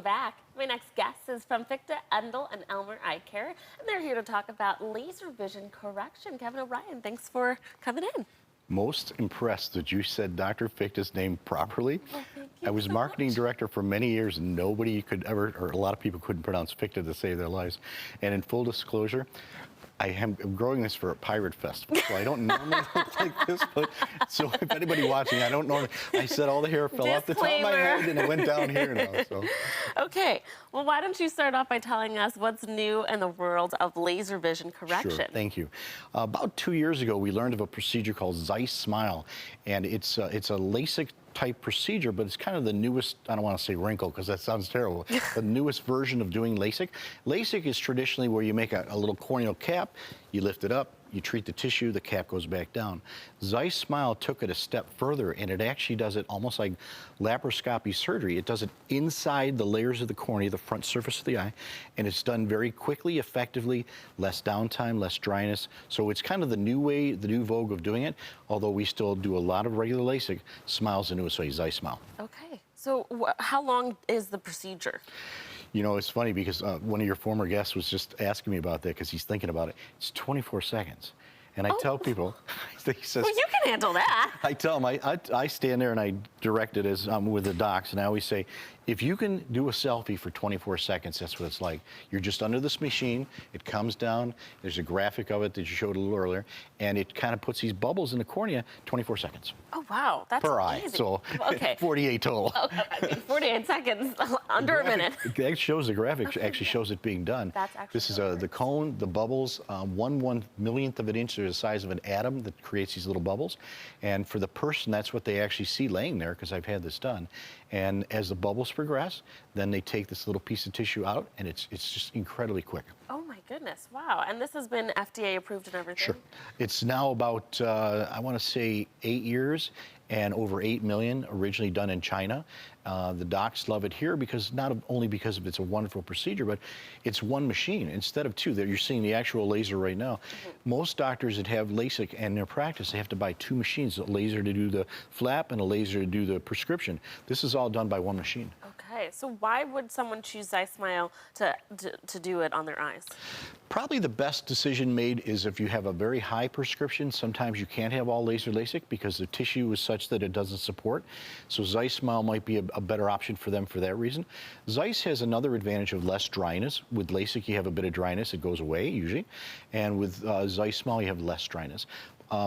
welcome back. My next guest is from Fichte, Endl, and Elmer Eyecare, and they're here to talk about laser vision correction. Kevin O'Brien, thanks for coming in. Most impressed that you said Dr. Fichte's name properly. Well, thank you I was so marketing much. director for many years, and nobody could ever, or a lot of people couldn't pronounce Fichte to save their lives. And in full disclosure, I am growing this for a pirate festival, so I don't normally look like this, but so if anybody watching, I don't normally, I said all the hair fell off the top of my head and it went down here now, so. Okay, well, why don't you start off by telling us what's new in the world of laser vision correction? Sure, thank you. About 2 years ago, we learned of a procedure called Zeiss Smile, and it's a LASIK type procedure, but it's kind of the newest, I don't want to say wrinkle because that sounds terrible, the newest version of doing LASIK. LASIK is traditionally where you make a little corneal cap, you lift it up, you treat the tissue, the cap goes back down. Zeiss Smile took it a step further, and it actually does it almost like laparoscopy surgery. It does it inside the layers of the cornea, the front surface of the eye, and it's done very quickly, effectively, less downtime, less dryness. So it's kind of the new way, the new vogue of doing it, although we still do a lot of regular LASIK. Smile's the newest way, Zeiss Smile. Okay, so how long is the procedure? You know, it's funny because one of your former guests was just asking me about that because he's thinking about it. It's 24 seconds. And I tell people, he says, well, you can handle that. I tell them, I stand there and I direct it as I'm with the docs, and I always say, if you can do a selfie for 24 seconds, that's what it's like. You're just under this machine, it comes down, there's a graphic of it that you showed a little earlier, and it kind of puts these bubbles in the cornea, 24 seconds. Oh, wow, that's per amazing. eye, so okay. 48 total. Okay, I mean, 48 seconds, under a minute. That shows the graphic, actually shows it being done. That's actually this is the cone, the bubbles, 1/1 of an inch, they're the size of an atom that creates these little bubbles. And for the person, that's what they actually see laying there, because I've had this done. And as the bubbles progress, then they take this little piece of tissue out, and it's just incredibly quick. Oh my goodness, wow. And this has been FDA approved and everything? Sure. It's now about, I want to say 8 years, and over 8 million, originally done in China. The docs love it here because not only because it's a wonderful procedure, but it's one machine instead of two. That you're seeing the actual laser right now. Most doctors that have LASIK in their practice, they have to buy two machines, a laser to do the flap and a laser to do the prescription. This is all done by one machine. Okay, so why would someone choose Zeiss Smile to do it on their eyes? Probably the best decision made is if you have a very high prescription. Sometimes you can't have all laser LASIK because the tissue is such that it doesn't support. So Zeiss Smile might be a better option for them for that reason. Zeiss has another advantage of less dryness. With LASIK, you have a bit of dryness. It goes away usually. And with Zeiss Smile, you have less dryness.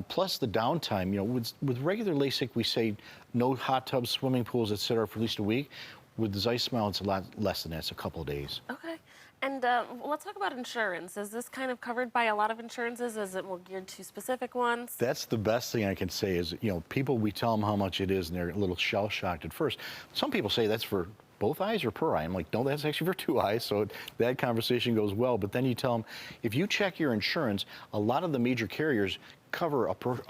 Plus the downtime, you know, with regular LASIK, we say no hot tubs, swimming pools, et cetera, for at least a week. With the Zeiss Smile, it's a lot less than that. It's a couple of days. Okay. And let's talk about insurance. Is this kind of covered by a lot of insurances? Is it more geared to specific ones? That's the best thing I can say is, you know, people, we tell them how much it is, and they're a little shell-shocked at first. Some people say that's for both eyes or per eye. I'm like, no, that's actually for two eyes, so that conversation goes well. But then you tell them, if you check your insurance, a lot of the major carriers cover a portion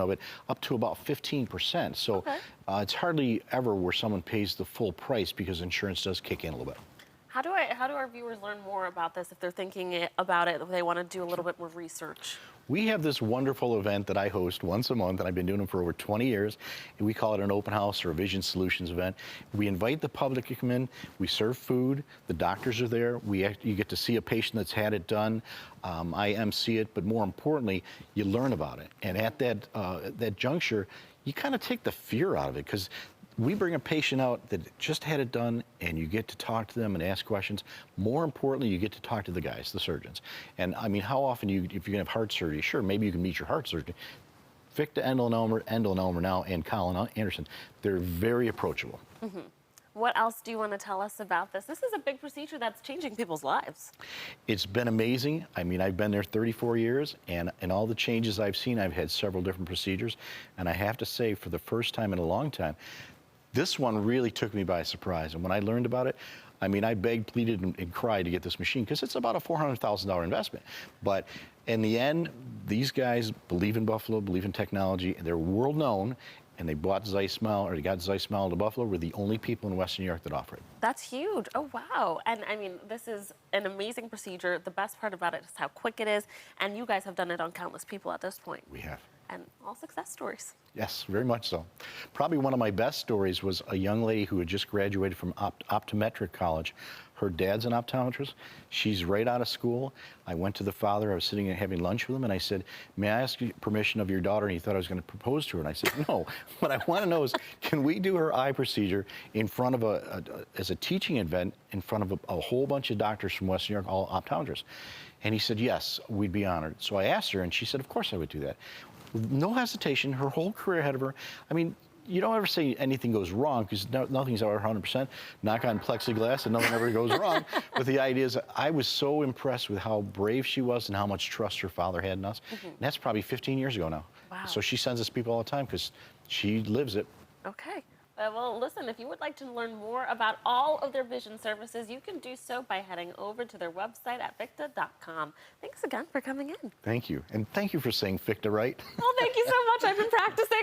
of it up to about 15%. So it's hardly ever where someone pays the full price because insurance does kick in a little bit. How do our viewers learn more about this if they're thinking about it, if they want to do a little bit more research? We have this wonderful event that I host once a month, and I've been doing it for over 20 years. And we call it an open house or a Vision Solutions event. We invite the public to come in. We serve food. The doctors are there. You get to see a patient that's had it done. I MC it, but more importantly, you learn about it. And at that juncture, you kind of take the fear out of it, because we bring a patient out that just had it done, and you get to talk to them and ask questions. More importantly, you get to talk to the guys, the surgeons. And I mean, how often if you're gonna have heart surgery, sure, maybe you can meet your heart surgeon. Fichte, Endl, and Elmer now, and Colin Anderson, they're very approachable. What else do you want to tell us about this? This is a big procedure that's changing people's lives. It's been amazing. I mean, I've been there 34 years, and in all the changes I've seen, I've had several different procedures. And I have to say, for the first time in a long time, this one really took me by surprise. And when I learned about it, I mean, I begged, pleaded, and cried to get this machine, because it's about a $400,000 investment. But in the end, these guys believe in Buffalo, believe in technology, and they're world known. And they bought Zeiss Smile, or they got Zeiss Smile to Buffalo. We're the only people in Western New York that offer it. That's huge. Oh, wow. And I mean, this is an amazing procedure. The best part about it is how quick it is. And you guys have done it on countless people at this point. We have. and all success stories. Yes, very much so. Probably one of my best stories was a young lady who had just graduated from optometric college. Her dad's an optometrist. She's right out of school. I went to the father. I was sitting and having lunch with him, and I said, "May I ask you permission of your daughter?" And he thought I was going to propose to her. And I said, "No. What I want to know is, can we do her eye procedure in front of as a teaching event in front of a whole bunch of doctors from Western New York, all optometrists?" And he said, "Yes, we'd be honored." So I asked her, and she said, "Of course I would do that." No hesitation, her whole career ahead of her. I mean, you don't ever say anything goes wrong because nothing's ever 100%. Knock on plexiglass and nothing ever goes wrong. But the idea is, I was so impressed with how brave she was and how much trust her father had in us. And that's probably 15 years ago now. Wow. So she sends us people all the time because she lives it. Okay. Well, listen, if you would like to learn more about all of their vision services, you can do so by heading over to their website at fichte.com. Thanks again for coming in. Thank you. And thank you for saying Fichte right. Well, thank you so much. I've been practicing.